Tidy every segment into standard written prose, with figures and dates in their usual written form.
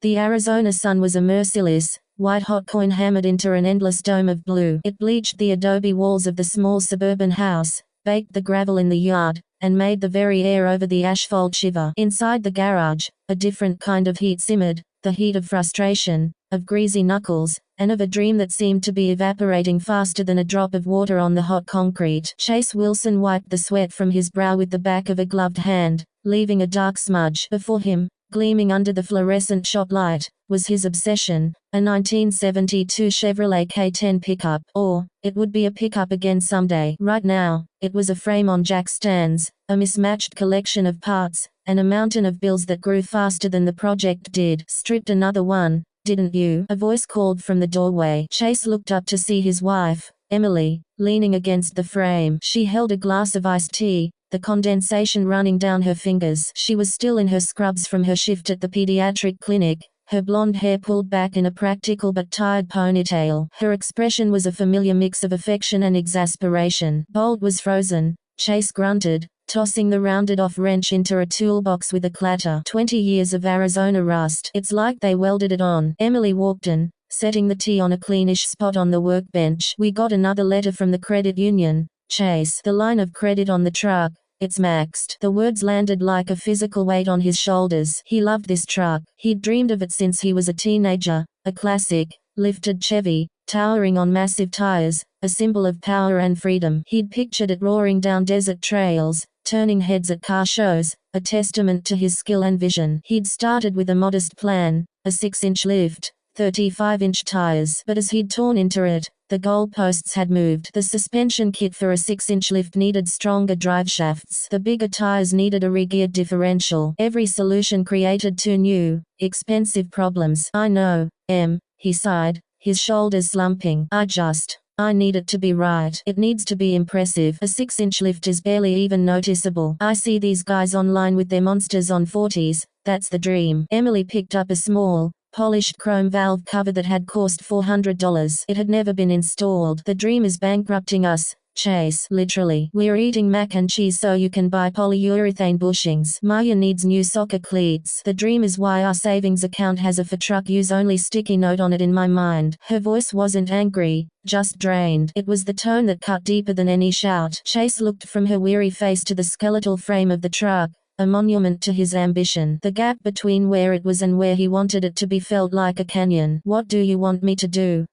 The Arizona sun was a merciless, white-hot coin hammered into an endless dome of blue. It bleached the adobe walls of the small suburban house, baked the gravel in the yard, and made the very air over the asphalt shiver. Inside the garage, a different kind of heat simmered, the heat of frustration, of greasy knuckles, and of a dream that seemed to be evaporating faster than a drop of water on the hot concrete. Chase Wilson wiped the sweat from his brow with the back of a gloved hand, leaving a dark smudge. Before him, gleaming under the fluorescent shop light, was his obsession, a 1972 Chevrolet K10 pickup. Or, it would be a pickup again someday. Right now, it was a frame on jack stands, a mismatched collection of parts, and a mountain of bills that grew faster than the project did. Stripped another one, didn't you? A voice called from the doorway. Chase looked up to see his wife, Emily, leaning against the frame. She held a glass of iced tea, the condensation running down her fingers. She was still in her scrubs from her shift at the pediatric clinic, her blonde hair pulled back in a practical but tired ponytail. Her expression was a familiar mix of affection and exasperation. Bolt was frozen, Chase grunted, tossing the rounded-off wrench into a toolbox with a clatter. 20 years of Arizona rust. It's like they welded it on. Emily walked in, setting the tea on a cleanish spot on the workbench. We got another letter from the credit union, Chase. The line of credit on the truck. It's maxed. The words landed like a physical weight on his shoulders. He loved this truck. He'd dreamed of it since he was a teenager. A classic, lifted Chevy, towering on massive tires, a symbol of power and freedom. He'd pictured it roaring down desert trails, turning heads at car shows, a testament to his skill and vision. He'd started with a modest plan, a 6-inch lift, 35-inch tires. But as he'd torn into it, the goalposts had moved. The suspension kit for a 6-inch lift needed stronger drive shafts. The bigger tires needed a re-geared differential. Every solution created two new, expensive problems. I know, he sighed, his shoulders slumping. I need it to be right. It needs to be impressive. A 6-inch lift is barely even noticeable. I see these guys online with their monsters on 40s, that's the dream. Emily picked up a small, polished chrome valve cover that had cost $400. It had never been installed. The dream is bankrupting us, Chase. Literally. We're eating mac and cheese so you can buy polyurethane bushings. Maya needs new soccer cleats. The dream is why our savings account has a for truck use only sticky note on it in my mind. Her voice wasn't angry, just drained. It was the tone that cut deeper than any shout. Chase looked from her weary face to the skeletal frame of the truck, a monument to his ambition. The gap between where it was and where he wanted it to be felt like a canyon. What do you want me to do?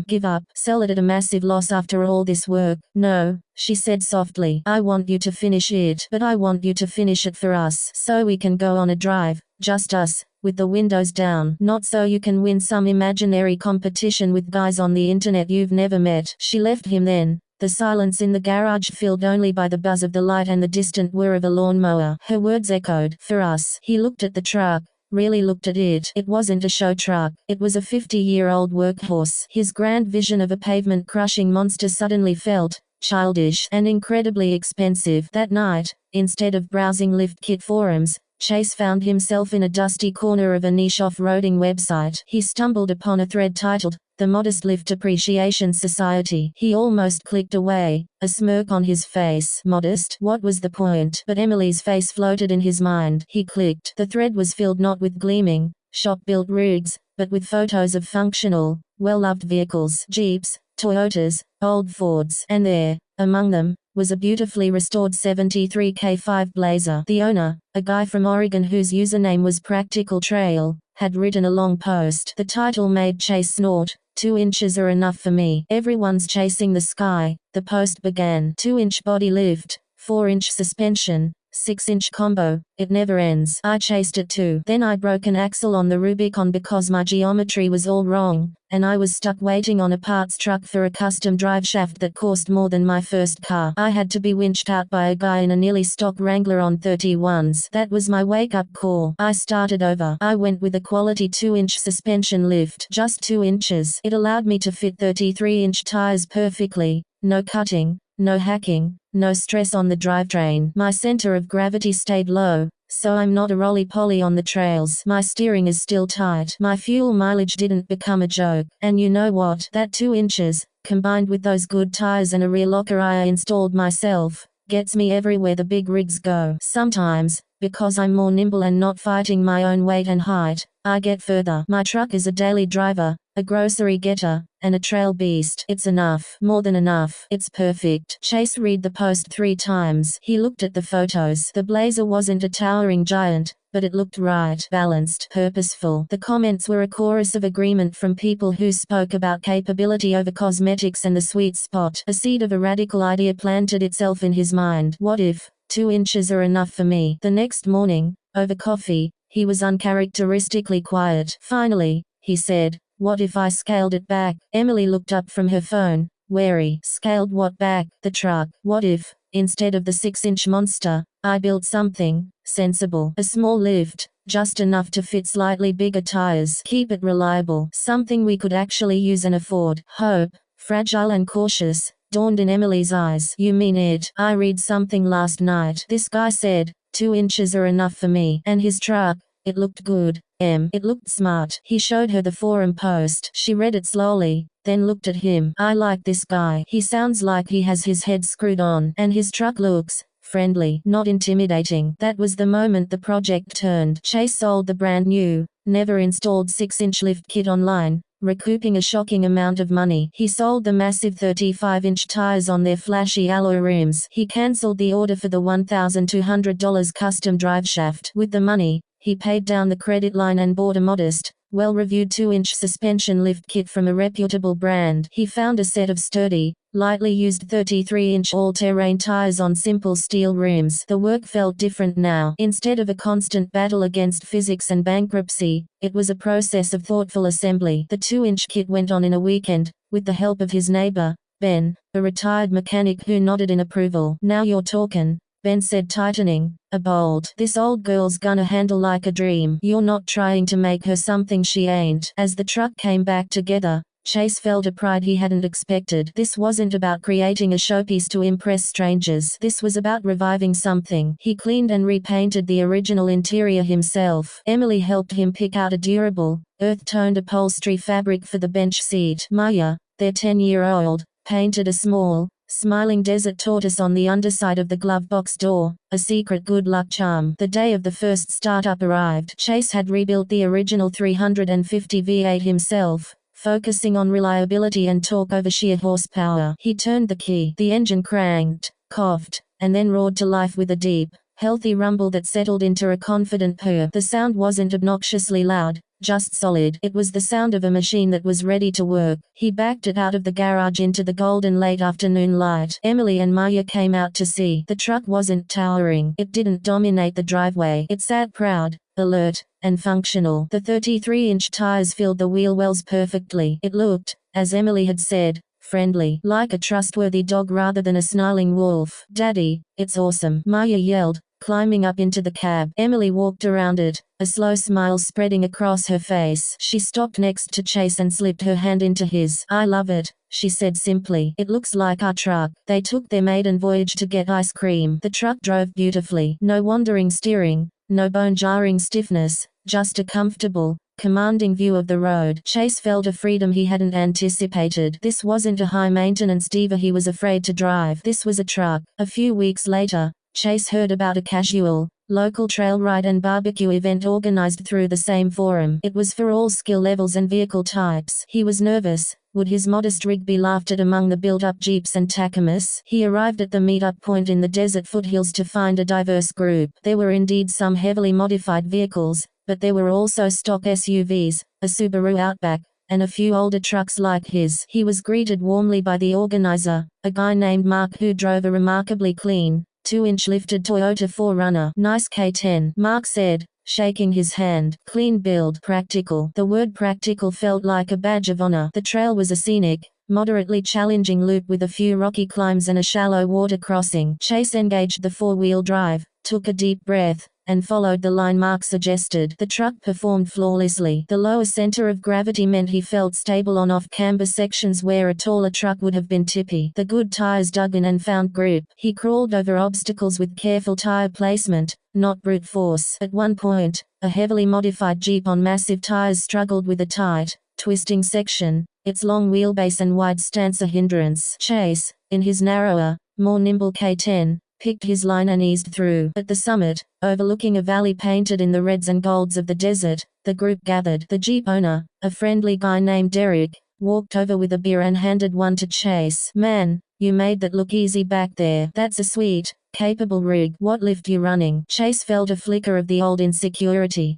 Give up? Sell it at a massive loss after all this work? No, she said softly. I want you to finish it. But I want you to finish it for us. So we can go on a drive, just us, with the windows down. Not so you can win some imaginary competition with guys on the internet you've never met. She left him then, the silence in the garage filled only by the buzz of the light and the distant whir of a lawnmower. Her words echoed. For us. He looked at the truck. Really looked at it. It wasn't a show truck. It was a 50-year-old workhorse. His grand vision of a pavement-crushing monster suddenly felt childish and incredibly expensive. That night, instead of browsing lift kit forums, Chase found himself in a dusty corner of a niche off-roading website. He stumbled upon a thread titled, The Modest Lift Appreciation Society. He almost clicked away, a smirk on his face. Modest? What was the point? But Emily's face floated in his mind. He clicked. The thread was filled not with gleaming, shop-built rigs, but with photos of functional, well-loved vehicles. Jeeps, Toyotas, old Fords. And there, among them, was a beautifully restored 73 K5 Blazer. The owner, a guy from Oregon whose username was Practical Trail, had written a long post. The title made Chase snort. 2 inches are enough for me. Everyone's chasing the sky, the post began. 2-inch body lift, 4-inch suspension, 6-inch combo, it never ends. I chased it too. Then I broke an axle on the Rubicon because my geometry was all wrong, and I was stuck waiting on a parts truck for a custom drive shaft that cost more than my first car. I had to be winched out by a guy in a nearly stock Wrangler on 31s. That was my wake-up call. I started over. I went with a quality 2-inch suspension lift. Just 2 inches. It allowed me to fit 33-inch tires perfectly. No cutting, no hacking, no stress on the drivetrain. My center of gravity stayed low, so I'm not a roly-poly on the trails. My steering is still tight. My fuel mileage didn't become a joke. And you know what? That 2 inches, combined with those good tires and a rear locker I installed myself, gets me everywhere the big rigs go. Sometimes, Because I'm more nimble and not fighting my own weight and height, I get further. My truck is a daily driver, a grocery getter, and a trail beast. It's enough. More than enough. It's perfect. Chase read the post 3 times. He looked at the photos. The Blazer wasn't a towering giant, but it looked right, balanced, purposeful. The comments were a chorus of agreement from people who spoke about capability over cosmetics and the sweet spot. A seed of a radical idea planted itself in his mind. What if 2 inches are enough for me? The next morning, over coffee, he was uncharacteristically quiet. Finally, he said, "What if I scaled it back?" Emily looked up from her phone, wary. Scaled what back? The truck. What if, instead of the 6-inch monster, I built something sensible? A small lift, just enough to fit slightly bigger tires. Keep it reliable. Something we could actually use and afford. Hope, fragile and cautious, dawned in Emily's eyes. You mean it? I read something last night. This guy said, 2 inches are enough for me. And his truck, it looked good. It looked smart. He showed her the forum post. She read it slowly, then looked at him. I like this guy. He sounds like he has his head screwed on. And his truck looks friendly, not intimidating. That was the moment the project turned. Chase sold the brand new, never installed 6-inch lift kit online, recouping a shocking amount of money. He sold the massive 35-inch tires on their flashy alloy rims. He cancelled the order for the $1,200 custom driveshaft. With the money, he paid down the credit line and bought a modest, well-reviewed 2-inch suspension lift kit from a reputable brand. He found a set of sturdy, lightly used 33-inch all-terrain tires on simple steel rims. The work felt different now. Instead of a constant battle against physics and bankruptcy, it was a process of thoughtful assembly. The 2-inch kit went on in a weekend, with the help of his neighbor, Ben, a retired mechanic who nodded in approval. Now you're talking, Ben said, tightening a bolt. This old girl's gonna handle like a dream. You're not trying to make her something she ain't. As the truck came back together, Chase felt a pride he hadn't expected. This wasn't about creating a showpiece to impress strangers. This was about reviving something. He cleaned and repainted the original interior himself. Emily helped him pick out a durable, earth-toned upholstery fabric for the bench seat. Maya, their 10-year-old, painted a small, smiling desert tortoise on the underside of the glove box door, a secret good luck charm. The day of the first startup arrived. Chase had rebuilt the original 350 V8 himself, focusing on reliability and torque over sheer horsepower. He turned the key. The engine cranked, coughed, and then roared to life with a deep, healthy rumble that settled into a confident purr. The sound wasn't obnoxiously loud, just solid. It was the sound of a machine that was ready to work. He backed it out of the garage into the golden late afternoon light. Emily and Maya came out to see. The truck wasn't towering. It didn't dominate the driveway. It sat proud, alert, and functional. The 33-inch tires filled the wheel wells perfectly. It looked, as Emily had said, friendly, like a trustworthy dog rather than a snarling wolf. Daddy, it's awesome, Maya yelled, climbing up into the cab. Emily walked around it, a slow smile spreading across her face. She stopped next to Chase and slipped her hand into his. I love it, she said simply. It looks like our truck. They took their maiden voyage to get ice cream. The truck drove beautifully. No wandering steering, no bone-jarring stiffness, just a comfortable, commanding view of the road. Chase felt a freedom he hadn't anticipated. This wasn't a high-maintenance diva he was afraid to drive. This was a truck. A few weeks later, Chase heard about a casual, local trail ride and barbecue event organized through the same forum. It was for all skill levels and vehicle types. He was nervous. Would his modest rig be laughed at among the built-up Jeeps and Tacomas? He arrived at the meet-up point in the desert foothills to find a diverse group. There were indeed some heavily modified vehicles, but there were also stock SUVs, a Subaru Outback, and a few older trucks like his. He was greeted warmly by the organizer, a guy named Mark who drove a remarkably clean, 2-inch lifted Toyota 4Runner. Nice K10, Mark said, shaking his hand. Clean build, practical. The word practical felt like a badge of honor. The trail was a scenic, moderately challenging loop with a few rocky climbs and a shallow water crossing. Chase engaged the 4-wheel drive, took a deep breath, and followed the line Mark suggested. The truck performed flawlessly. The lower center of gravity meant he felt stable on off-camber sections where a taller truck would have been tippy. The good tires dug in and found grip. He crawled over obstacles with careful tire placement, not brute force. At one point, a heavily modified Jeep on massive tires struggled with a tight, twisting section, its long wheelbase and wide stance a hindrance. Chase, in his narrower, more nimble K10, picked his line and eased through. At the summit, overlooking a valley painted in the reds and golds of the desert, the group gathered. The Jeep owner, a friendly guy named Derek, walked over with a beer and handed one to Chase. "Man, you made that look easy back there. That's a sweet, capable rig. What lift you running?" Chase felt a flicker of the old insecurity.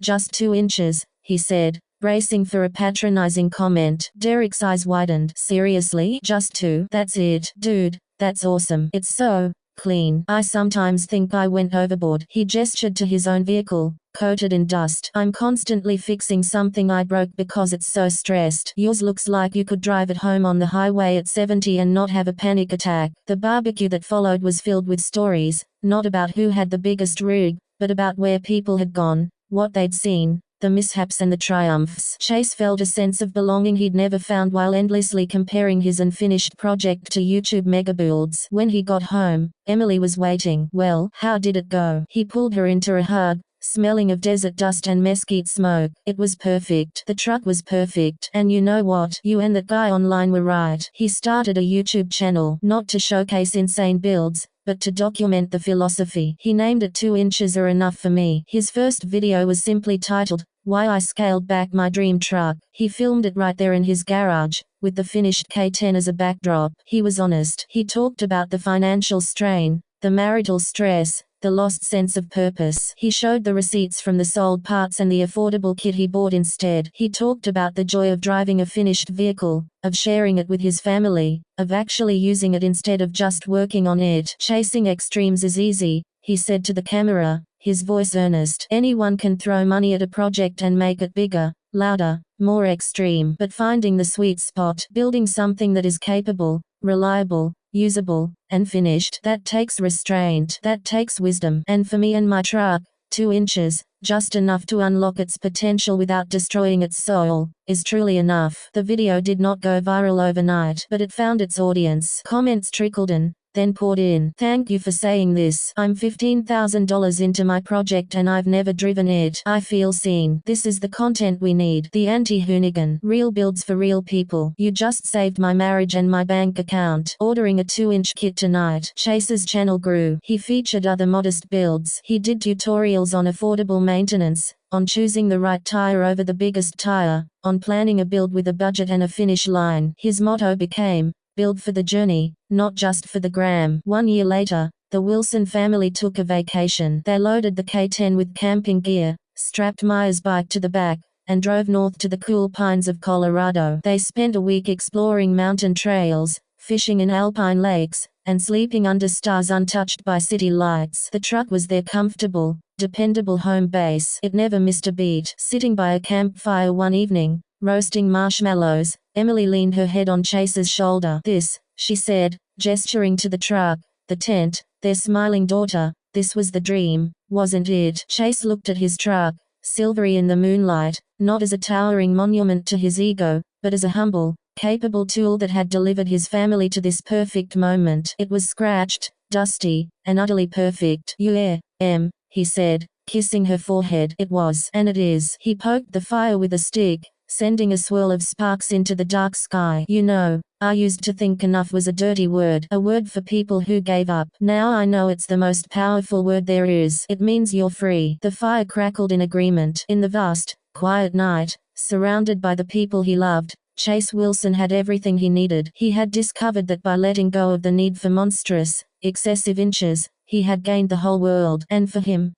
Just 2 inches, he said, bracing for a patronizing comment. Derek's eyes widened. "Seriously? Just 2? That's it. Dude, that's awesome. It's so clean. I sometimes think I went overboard." He gestured to his own vehicle, coated in dust. "I'm constantly fixing something I broke because it's so stressed. Yours looks like you could drive it home on the highway at 70 and not have a panic attack." The barbecue that followed was filled with stories, not about who had the biggest rig, but about where people had gone, what they'd seen, the mishaps and the triumphs. Chase felt a sense of belonging he'd never found while endlessly comparing his unfinished project to YouTube megabuilds. When he got home, Emily was waiting. "Well, how did it go?" He pulled her into a hug, smelling of desert dust and mesquite smoke. "It was perfect. The truck was perfect. And you know what? You and that guy online were right. He started a YouTube channel, not to showcase insane builds, but to document the philosophy. He named it 2 inches are enough for me." His first video was simply titled, "Why I Scaled Back My Dream Truck." He filmed it right there in his garage, with the finished K10 as a backdrop. He was honest. He talked about the financial strain, the marital stress, the lost sense of purpose. He showed the receipts from the sold parts and the affordable kit he bought instead. He talked about the joy of driving a finished vehicle, of sharing it with his family, of actually using it instead of just working on it. "Chasing extremes is easy," he said to the camera, his voice earnest. "Anyone can throw money at a project and make it bigger, louder, more extreme. But finding the sweet spot, building something that is capable, reliable, usable, and finished, that takes restraint, that takes wisdom. And for me and my truck, 2 inches, just enough to unlock its potential without destroying its soul, is truly enough." The video did not go viral overnight, but it found its audience. Comments trickled in, then poured in. "Thank you for saying this. I'm $15,000 into my project and I've never driven it. I feel seen. This is the content we need. The anti-hoonigan. Real builds for real people. You just saved my marriage and my bank account. Ordering a 2-inch kit tonight." Chase's channel grew. He featured other modest builds. He did tutorials on affordable maintenance, on choosing the right tire over the biggest tire, on planning a build with a budget and a finish line. His motto became, "Build for the journey, not just for the gram." 1 year later, the Wilson family took a vacation. They loaded the K10 with camping gear, strapped Maya's bike to the back, and drove north to the cool pines of Colorado. They spent a week exploring mountain trails, fishing in alpine lakes, and sleeping under stars untouched by city lights. The truck was their comfortable, dependable home base. It never missed a beat. Sitting by a campfire one evening, roasting marshmallows, Emily leaned her head on Chase's shoulder. "This," she said, gesturing to the truck, the tent, their smiling daughter, "this was the dream, wasn't it?" Chase looked at his truck, silvery in the moonlight, not as a towering monument to his ego, but as a humble, capable tool that had delivered his family to this perfect moment. It was scratched, dusty, and utterly perfect. "Yeah, he said, kissing her forehead. "It was. And it is." He poked the fire with a stick, sending a swirl of sparks into the dark sky. "You know, I used to think enough was a dirty word, a word for people who gave up. Now I know it's the most powerful word there is. It means you're free." The fire crackled in agreement. In the vast, quiet night, surrounded by the people he loved, Chase Wilson had everything he needed. He had discovered that by letting go of the need for monstrous, excessive inches, he had gained the whole world. And for him,